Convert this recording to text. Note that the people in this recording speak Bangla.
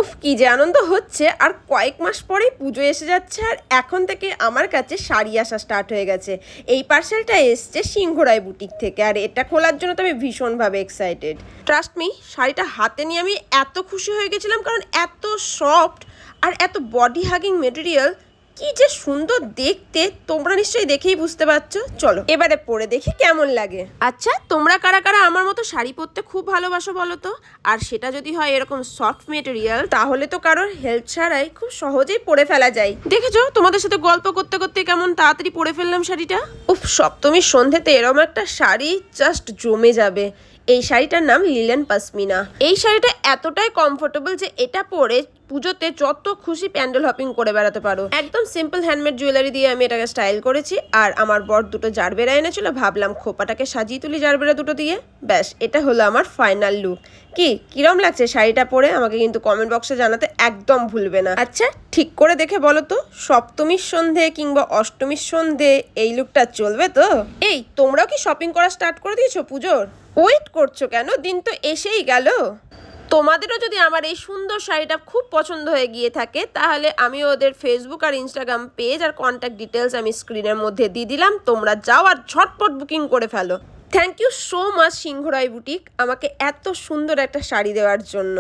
উফ কি যে আনন্দ হচ্ছে। আর কয়েক মাস পরেই পুজো এসে যাচ্ছে, আর এখন থেকে আমার কাছে শাড়ি আসা স্টার্ট হয়ে গেছে। এই পার্সেলটা এসছে সিংহরাই বুটিক থেকে, আর এটা খোলার জন্য তো আমি ভীষণভাবে এক্সাইটেড। ট্রাস্ট মি, শাড়িটা হাতে নিয়ে আমি এত খুশি হয়ে গেছিলাম, কারণ এত সফট আর এত বডি হাগিং মেটেরিয়াল, কি যে সুন্দর দেখতে। তোমরা নিশ্চয়ই দেখেই বুঝতে পারছো। চলো এবারে পরে দেখি কেমন লাগে। আচ্ছা, তোমরা কারা কারা আমার মতো শাড়ি পরতে খুব ভালোবাসো বলো তো? আর সেটা যদি হয় এরকম সফট মেটেরিয়াল, তাহলে তো কারোর হেল্প ছাড়াই খুব সহজেই পরে ফেলা যায়। দেখেছো তোমাদের সাথে গল্প করতে করতে কেমন তাড়াতাড়ি পরে ফেললাম শাড়িটা। উফ, সপ্তমীর সন্ধ্যেতে এরকম একটা শাড়ি জাস্ট জমে যাবে। এই শাড়িটার নাম লিলেন পশমিনা। এই শাড়িটা এতটাই কমফোর্টেবল যে এটা পরে পুজোতে যত খুশি প্যান্ডেল হপিং করে বেড়াতে পারো। একদম সিম্পল হ্যান্ডমেড জুয়েলারি দিয়ে আমি এটাকে স্টাইল করেছি। আর আমার বর দুটো জারবেরা এনেছিল, ভাবলাম খোপাটাকে সাজিয়ে তুলি জারবেরা দুটো দিয়ে। ব্যাস, এটা হলো আমার ফাইনাল লুক। কিরম লাগছে শাড়িটা পরে আমাকে কিন্তু কমেন্ট বক্সে জানাতে একদম ভুলবে না। আচ্ছা, ঠিক করে দেখে বলো তো, সপ্তমীর সন্ধে কিংবা অষ্টমীর সন্ধে এই লুকটা চলবে তো? এই, তোমরাও কি শপিং করা স্টার্ট করে দিয়েছো পুজোর? ওয়েট করছো কেন? দিন তো এসেই গেল। তোমাদেরও যদি আমার এই সুন্দর শাড়িটা খুব পছন্দ হয়ে গিয়ে থাকে, তাহলে আমি ওদের ফেসবুক আর ইনস্টাগ্রাম পেজ আর কন্ট্যাক্ট ডিটেলস আমি স্ক্রিনের মধ্যে দিয়ে দিলাম। তোমরা যাও আর ঝটপট বুকিং করে ফেলো। Thank you so much Singharai boutique আমাকে এত সুন্দর একটা শাড়ি দেওয়ার জন্য।